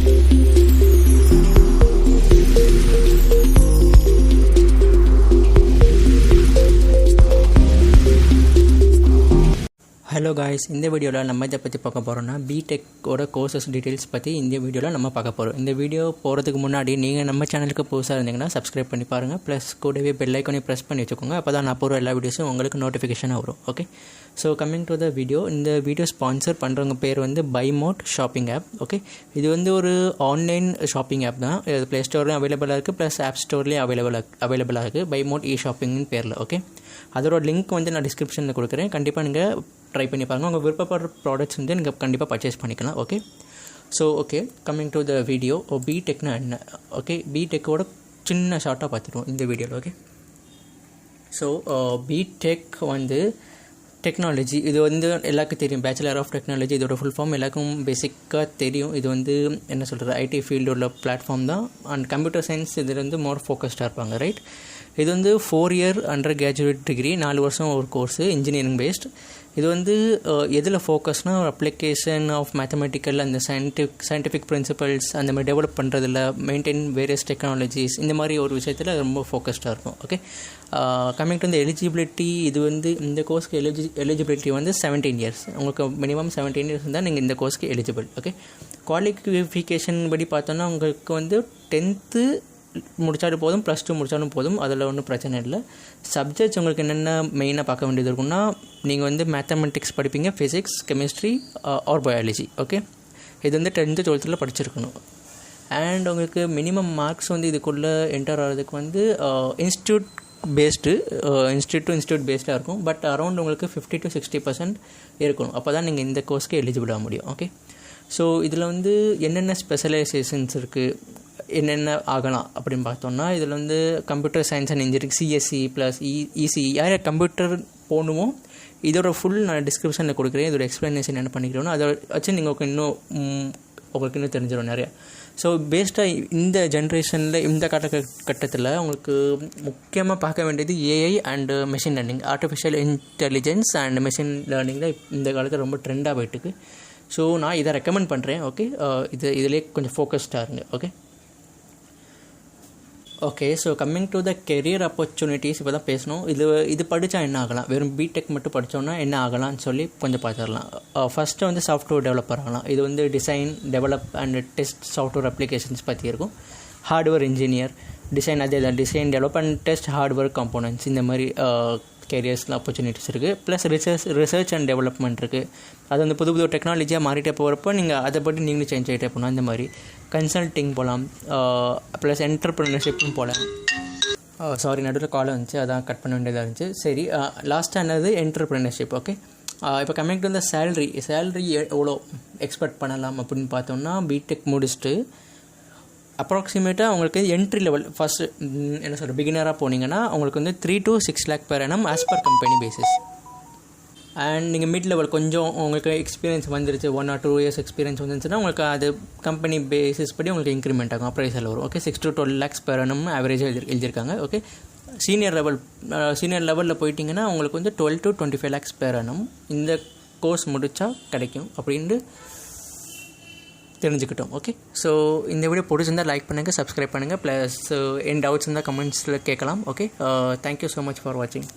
Hello guys, இந்த வீடியோவில் நம்ம இதை பற்றி பார்க்க போகிறோம்னா பிடெக்கோட கோர்சஸ் டீட்டெயில்ஸ் பற்றி இந்த வீடியோவில் நம்ம பார்க்க போகிறோம். இந்த வீடியோ போகிறதுக்கு முன்னாடி நீங்கள் நம்ம சேனலுக்கு புதுசாக இருந்தீங்கன்னா சப்ஸ்கிரைப் பண்ணி பாருங்கள். ப்ளஸ் கூடவே பெல் ஐக்கானையும் ப்ரெஸ் பண்ணி வச்சுக்கோங்க. அப்போ தான் நான் போகிற எல்லா வீடியோஸும் உங்களுக்கு நோட்டிஃபிகேஷனாக வரும். Okay, so coming to the video, இந்த வீடியோ ஸ்பான்சர் பண்ணுறவங்க பேர் வந்து பைமோட் ஷாப்பிங் ஆப். ஓகே, இது வந்து ஒரு ஆன்லைன் ஷாப்பிங் ஆப் தான். இது ப்ளே ஸ்டோர்லேயும் அவைலபிளாக இருக்குது, ப்ளஸ் ஆப் ஸ்டோர்லேயும் அவைலபிளாக இருக்குது. பைமோட் ஷாப்பிங்னு பேரில். ஓகே, அதோட லிங்க் வந்து நான் டிஸ்கிரிப்ஷனில் கொடுக்குறேன். கண்டிப்பாக நீங்கள் ட்ரை பண்ணி பாருங்கள். உங்கள் விருப்பப்படுற ப்ராடக்ட்ஸ் வந்து நீங்கள் கண்டிப்பாக பர்ச்சேஸ் பண்ணிக்கலாம். Okay, so okay, coming to the video. பிடெக்னா என்ன? ஓகே, பிடெக்கோட சின்ன ஷார்ட்டாக பார்த்துருவோம் இந்த வீடியோவில். ஓகே, ஸோ பிடெக் வந்து டெக்னாலஜி. இது வந்து எல்லாருக்கும் தெரியும், பேச்சுலர் ஆஃப் டெக்னாலஜி. இதோட ஃபுல் ஃபார்ம் எல்லாருக்கும் பேசிக்காக தெரியும். இது வந்து என்ன சொல்கிறது, ஐடி ஃபீல்டு உள்ள பிளாட்ஃபார்ம் தான். அண்ட் கம்ப்யூட்டர் சயின்ஸ் இதில் வந்து மோர் ஃபோக்கஸ்டாக இருப்பாங்க. ரைட், இது வந்து 4 இயர் அண்டர் கிராஜுவேட் டிகிரி, 4 வருஷம் ஒரு கோர்ஸு, இன்ஜினியரிங் பேஸ்ட். இது வந்து எதில் ஃபோக்கஸ்னால் அப்ளிகேஷன் ஆஃப் மேத்தமெட்டிக்கல் அந்த சயின்டிஃபிக் பிரின்சிபல்ஸ் அந்த மாதிரி டெவலப் பண்ணுறதில்ல, மெயின்டைன் வேரியஸ் டெக்னாலஜிஸ், இந்த மாதிரி ஒரு விஷயத்தில் ரொம்ப ஃபோக்கஸ்டாக இருக்கும். ஓகே, கம்மிங் டு இந்த எலிஜிபிலிட்டி, இது வந்து இந்த கோர்ஸ்க்கு எலிஜிபிலிட்டி வந்து 17 இயர்ஸ். உங்களுக்கு மினிமம் 17 இயர்ஸ் இருந்தால் நீங்கள் இந்த கோர்ஸ்க்கு எலிஜிபிள். ஓகே, குவாலிஃபிகேஷன் படி பார்த்தோன்னா உங்களுக்கு வந்து 10th முடித்தாலும் போதும், +2 முடித்தாலும் போதும், அதில் ஒன்றும் பிரச்சனை இல்லை. சப்ஜெக்ட்ஸ் உங்களுக்கு என்னென்ன மெயினாக பார்க்க வேண்டியது இருக்குன்னா, நீங்கள் வந்து மேத்தமெட்டிக்ஸ் படிப்பீங்க, physics, chemistry R biology. Okay, இது வந்து 10th 12th படிச்சிருக்கணும். அண்ட் உங்களுக்கு மினிமம் மார்க்ஸ் வந்து இதுக்குள்ளே என்டர் ஆகிறதுக்கு வந்து இன்ஸ்டியூட் டு இன்ஸ்டியூட் பேஸ்டாக இருக்கும். பட் அரௌண்ட் உங்களுக்கு 50 to 60% இருக்கணும். அப்போ தான் நீங்கள் இந்த கோர்ஸ்க்கு எலிஜிபிள் ஆக முடியும். ஓகே, ஸோ இதில் வந்து என்னென்ன ஸ்பெஷலைசேஷன்ஸ் இருக்குது, என்னென்ன ஆகலாம் அப்படின்னு பார்த்தோம்னா, இதில் வந்து computer science and engineering, CSC plus ECE, யார் கம்ப்யூட்டர் போகணுமோ இதோட ஃபுல் நான் டிஸ்கிரிப்ஷனில் கொடுக்குறேன். இதோட எக்ஸ்ப்ளனேஷன் என்ன பண்ணிக்கிறோன்னா அதை வச்சு நீங்கள் உங்களுக்கு இன்னும் தெரிஞ்சிடும் நிறையா. ஸோ பேஸ்டாக இந்த ஜென்ரேஷனில், இந்த காலகட்டத்தில் உங்களுக்கு முக்கியமாக பார்க்க வேண்டியது AI and machine learning, artificial intelligence and machine learning தான் இந்த காலத்தில் ரொம்ப ட்ரெண்டாக போயிட்டுருக்கு. ஸோ நான் இதை ரெக்கமெண்ட் பண்ணுறேன். ஓகே, இதிலே கொஞ்சம் ஃபோக்கஸ்டாக இருங்க. Okay, so coming to the career opportunities இப்போ தான் பேசணும். இது படித்தா என்ன ஆகலாம், வெறும் பிடெக் மட்டும் படித்தோன்னா என்ன ஆகலாம்னு சொல்லி கொஞ்சம் பார்த்துடலாம். ஃபஸ்ட்டு வந்து சாஃப்ட்வேர் டெவலப்பர் ஆகலாம். இது வந்து design, develop and test software applications பற்றி இருக்கும். ஹார்ட்வேர் இன்ஜினியர், டிசைன், அதே தான் design, develop and test hardware components, இந்த மாதிரி கேரியர்ஸில் ஆப்பர்ச்சுனிட்டிஸ் இருக்குது. ப்ளஸ் ரிசர்ச் அண்ட் டெவலப்மெண்ட் இருக்குது. அது வந்து புது டெக்னாலஜியாக மாறிட்டே போகிறப்போ நீங்கள் அதை பற்றி நீங்களும் சேஞ்ச் ஆகிட்டே போகணும். அந்த மாதிரி கன்சல்ட்டிங் போகலாம், ப்ளஸ் என்டர்ப்ரினர்ஷிப்பும் போகலாம். நடுவில் கால் வந்துச்சு, அதான் கட் பண்ண வேண்டியதாக இருந்துச்சு. சரி, லாஸ்ட்டாக என்னது என்டர்ப்ரினர்ஷிப். ஓகே, இப்போ கம்மிங் டு இந்த சேலரி எவ்வளோ எக்ஸ்பெக்ட் பண்ணலாம் அப்படின்னு பார்த்தோம்னா, பிடெக் முடிச்சுட்டு அப்ராக்சிமேட்டாக உங்களுக்கு என்ட்ரி லெவல் ஃபஸ்ட்டு என்ன சொல்கிற பிகினராக போனீங்கன்னா உங்களுக்கு வந்து 3 to 6 lakh per annum as per company basis. And நீங்கள் மிட் லெவல் கொஞ்சம் உங்களுக்கு எக்ஸ்பீரியன்ஸ் வந்துருச்சு, 1 or 2 years எக்ஸ்பீரியன்ஸ் வந்துருச்சுன்னா உங்களுக்கு அது கம்பெனி பேசிஸ் படி உங்களுக்கு இன்க்ரிமெண்ட் ஆகும், அப்ரைசல் வரும். Okay, 6 to 12 lakhs per annum ஆவரேஜாக எழுதியிருக்காங்க. ஓகே, சீனியர் லெவலில் போயிட்டிங்கன்னா உங்களுக்கு வந்து 12 to 25 lakhs per annum இந்த கோர்ஸ் முடித்தா கிடைக்கும் அப்படின்ட்டு தெரிஞ்சுக்கிட்டோம். ஓகே, ஸோ இந்த வீடியோ பிடிச்சிருந்தால் லைக் பண்ணுங்கள், சப்ஸ்கிரைப் பண்ணுங்கள். ப்ளஸ் என் டவுட்ஸ் இருந்தால் கமெண்ட்ஸில் கேட்கலாம். Okay, thank you so much for வாட்சிங்.